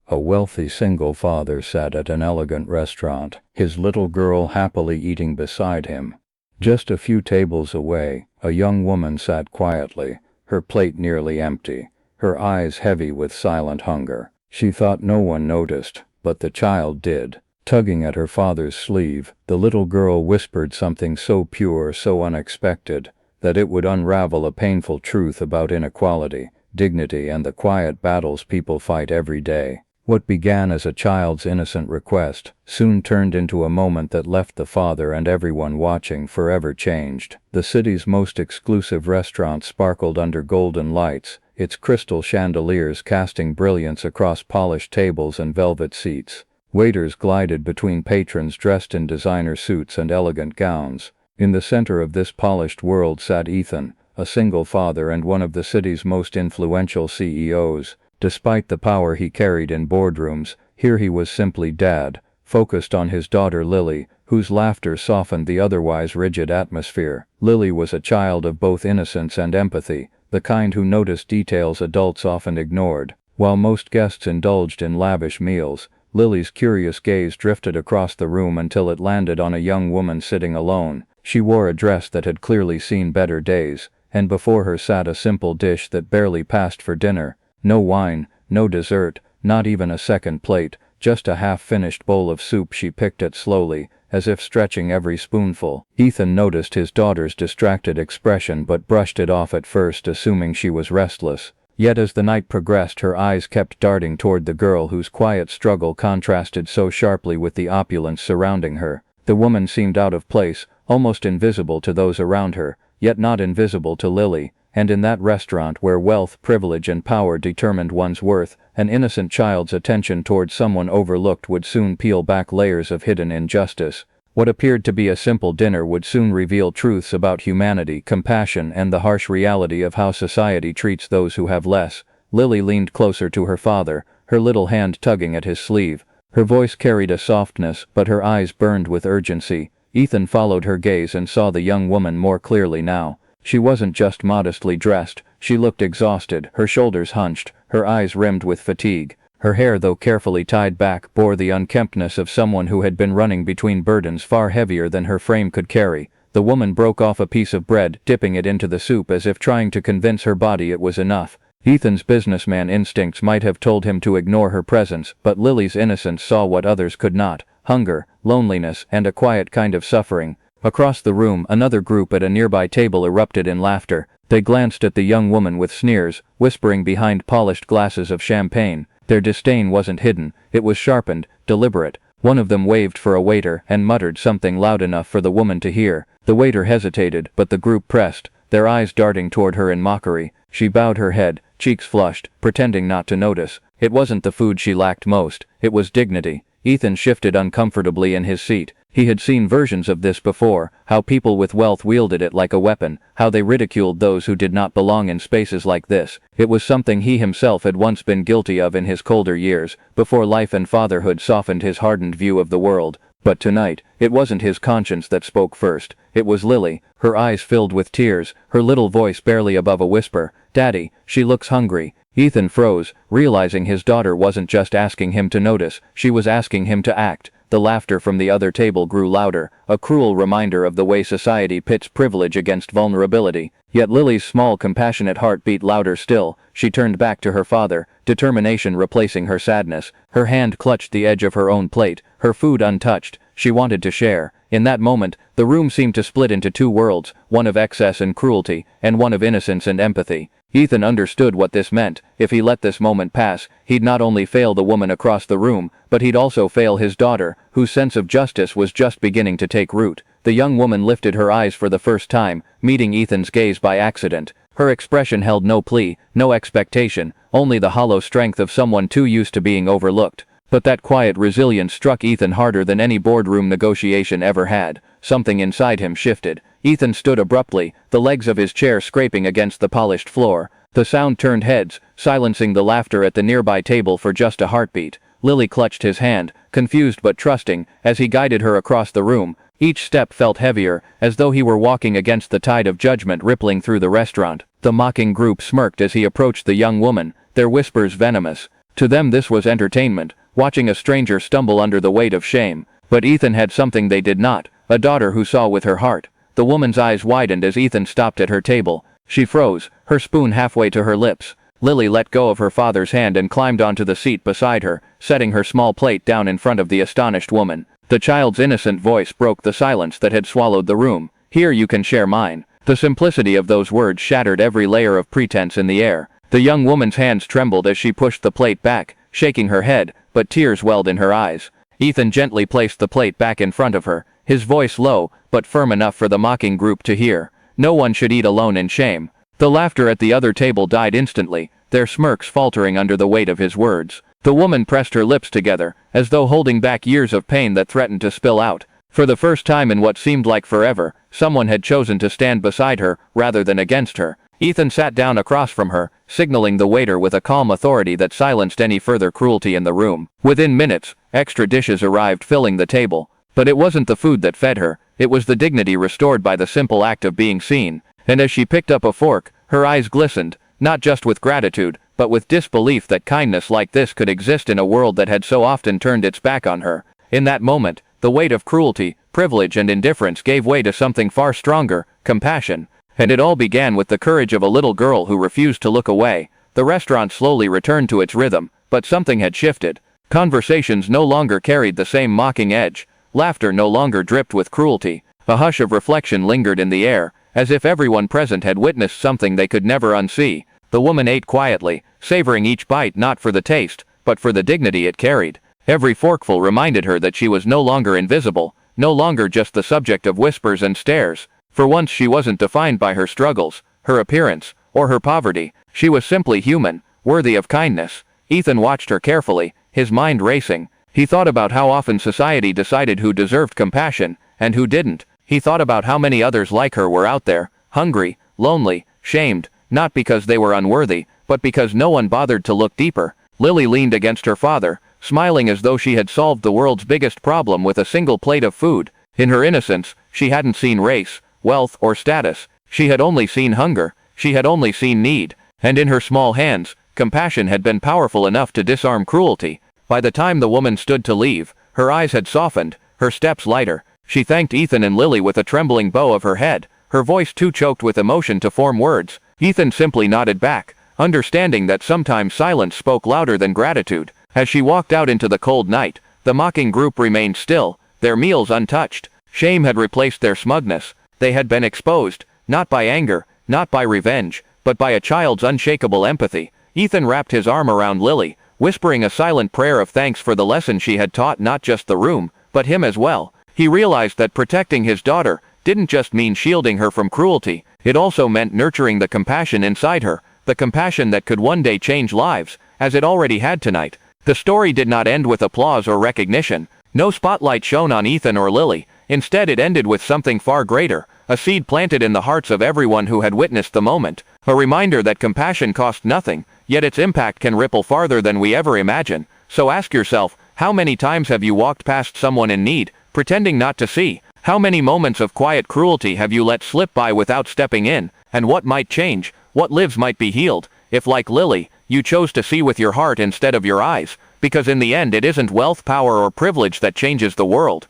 A wealthy single father sat at an elegant restaurant, his little girl happily eating beside him. Just a few tables away, a young woman sat quietly, her plate nearly empty, her eyes heavy with silent hunger. She thought no one noticed, but the child did. Tugging at her father's sleeve, the little girl whispered something so pure, so unexpected, that it would unravel a painful truth about inequality, dignity, and the quiet battles people fight every day. What began as a child's innocent request soon turned into a moment that left the father and everyone watching forever changed. The city's most exclusive restaurant sparkled under golden lights, its crystal chandeliers casting brilliance across polished tables and velvet seats. Waiters glided between patrons dressed in designer suits and elegant gowns. In the center of this polished world sat Ethan, a single father and one of the city's most influential CEOs. Despite the power he carried in boardrooms, here he was simply dad, focused on his daughter Lily, whose laughter softened the otherwise rigid atmosphere. Lily was a child of both innocence and empathy, the kind who noticed details adults often ignored. While most guests indulged in lavish meals, Lily's curious gaze drifted across the room until it landed on a young woman sitting alone. She wore a dress that had clearly seen better days, and before her sat a simple dish that barely passed for dinner. No wine, no dessert, not even a second plate, just a half-finished bowl of soup she picked at slowly, as if stretching every spoonful. Ethan noticed his daughter's distracted expression but brushed it off at first, assuming she was restless. Yet as the night progressed, her eyes kept darting toward the girl whose quiet struggle contrasted so sharply with the opulence surrounding her. The woman seemed out of place, almost invisible to those around her, yet not invisible to Lily. And in that restaurant where wealth, privilege, and power determined one's worth, an innocent child's attention toward someone overlooked would soon peel back layers of hidden injustice. What appeared to be a simple dinner would soon reveal truths about humanity, compassion, and the harsh reality of how society treats those who have less. Lily leaned closer to her father, her little hand tugging at his sleeve. Her voice carried a softness, but her eyes burned with urgency. Ethan followed her gaze and saw the young woman more clearly now. She wasn't just modestly dressed, she looked exhausted, her shoulders hunched, her eyes rimmed with fatigue. Her hair, though carefully tied back, bore the unkemptness of someone who had been running between burdens far heavier than her frame could carry. The woman broke off a piece of bread, dipping it into the soup as if trying to convince her body it was enough. Ethan's businessman instincts might have told him to ignore her presence, but Lily's innocence saw what others could not: hunger, loneliness, and a quiet kind of suffering. Across the room, another group at a nearby table erupted in laughter. They glanced at the young woman with sneers, whispering behind polished glasses of champagne. Their disdain wasn't hidden, it was sharpened, deliberate. One of them waved for a waiter and muttered something loud enough for the woman to hear. The waiter hesitated, but the group pressed, their eyes darting toward her in mockery. She bowed her head, cheeks flushed, pretending not to notice. It wasn't the food she lacked most, it was dignity. Ethan shifted uncomfortably in his seat. He had seen versions of this before, how people with wealth wielded it like a weapon, how they ridiculed those who did not belong in spaces like this. It was something he himself had once been guilty of in his colder years, before life and fatherhood softened his hardened view of the world. But tonight, it wasn't his conscience that spoke first. It was Lily, her eyes filled with tears, her little voice barely above a whisper. "Daddy, she looks hungry." Ethan froze, realizing his daughter wasn't just asking him to notice, she was asking him to act. The laughter from the other table grew louder, a cruel reminder of the way society pits privilege against vulnerability. Yet Lily's small, compassionate heart beat louder still. She turned back to her father, determination replacing her sadness. Her hand clutched the edge of her own plate, her food untouched. She wanted to share. In that moment, the room seemed to split into two worlds, one of excess and cruelty, and one of innocence and empathy. Ethan understood what this meant. If he let this moment pass, he'd not only fail the woman across the room, but he'd also fail his daughter, whose sense of justice was just beginning to take root. The young woman lifted her eyes for the first time, meeting Ethan's gaze by accident. Her expression held no plea, no expectation, only the hollow strength of someone too used to being overlooked. But that quiet resilience struck Ethan harder than any boardroom negotiation ever had. Something inside him shifted. Ethan stood abruptly, the legs of his chair scraping against the polished floor. The sound turned heads, silencing the laughter at the nearby table for just a heartbeat. Lily clutched his hand, confused but trusting, as he guided her across the room. Each step felt heavier, as though he were walking against the tide of judgment rippling through the restaurant. The mocking group smirked as he approached the young woman, their whispers venomous. To them this was entertainment, watching a stranger stumble under the weight of shame. But Ethan had something they did not, a daughter who saw with her heart. The woman's eyes widened as Ethan stopped at her table. She froze, her spoon halfway to her lips. Lily let go of her father's hand and climbed onto the seat beside her, setting her small plate down in front of the astonished woman. The child's innocent voice broke the silence that had swallowed the room. "Here you can share mine." The simplicity of those words shattered every layer of pretense in the air. The young woman's hands trembled as she pushed the plate back, shaking her head, but tears welled in her eyes. Ethan gently placed the plate back in front of her, his voice low, but firm enough for the mocking group to hear. No one should eat alone in shame. The laughter at the other table died instantly, their smirks faltering under the weight of his words. The woman pressed her lips together, as though holding back years of pain that threatened to spill out. For the first time in what seemed like forever, someone had chosen to stand beside her, rather than against her. Ethan sat down across from her, signaling the waiter with a calm authority that silenced any further cruelty in the room. Within minutes, extra dishes arrived filling the table. But it wasn't the food that fed her, it was the dignity restored by the simple act of being seen. And as she picked up a fork, her eyes glistened, not just with gratitude, but with disbelief that kindness like this could exist in a world that had so often turned its back on her. In that moment, the weight of cruelty, privilege and indifference gave way to something far stronger, compassion. And it all began with the courage of a little girl who refused to look away. The restaurant slowly returned to its rhythm, but something had shifted. Conversations no longer carried the same mocking edge. Laughter no longer dripped with cruelty. A hush of reflection lingered in the air, as if everyone present had witnessed something they could never unsee. The woman ate quietly, savoring each bite not for the taste, but for the dignity it carried. Every forkful reminded her that she was no longer invisible, no longer just the subject of whispers and stares. For once she wasn't defined by her struggles, her appearance, or her poverty. She was simply human, worthy of kindness. Ethan watched her carefully, his mind racing. He thought about how often society decided who deserved compassion, and who didn't. He thought about how many others like her were out there, hungry, lonely, shamed, not because they were unworthy, but because no one bothered to look deeper. Lily leaned against her father, smiling as though she had solved the world's biggest problem with a single plate of food. In her innocence, she hadn't seen race, wealth, or status. She had only seen hunger. She had only seen need. And in her small hands, compassion had been powerful enough to disarm cruelty. By the time the woman stood to leave, her eyes had softened, her steps lighter. She thanked Ethan and Lily with a trembling bow of her head, her voice too choked with emotion to form words. Ethan simply nodded back, understanding that sometimes silence spoke louder than gratitude. As she walked out into the cold night, the mocking group remained still, their meals untouched. Shame had replaced their smugness. They had been exposed, not by anger, not by revenge, but by a child's unshakable empathy. Ethan wrapped his arm around Lily, whispering a silent prayer of thanks for the lesson she had taught not just the room, but him as well. He realized that protecting his daughter didn't just mean shielding her from cruelty, it also meant nurturing the compassion inside her, the compassion that could one day change lives, as it already had tonight. The story did not end with applause or recognition. No spotlight shone on Ethan or Lily. Instead it ended with something far greater, a seed planted in the hearts of everyone who had witnessed the moment, a reminder that compassion cost nothing, yet its impact can ripple farther than we ever imagine. So ask yourself, how many times have you walked past someone in need, pretending not to see? How many moments of quiet cruelty have you let slip by without stepping in? And what might change? What lives might be healed, if like Lily, you chose to see with your heart instead of your eyes? Because in the end it isn't wealth, power or privilege that changes the world.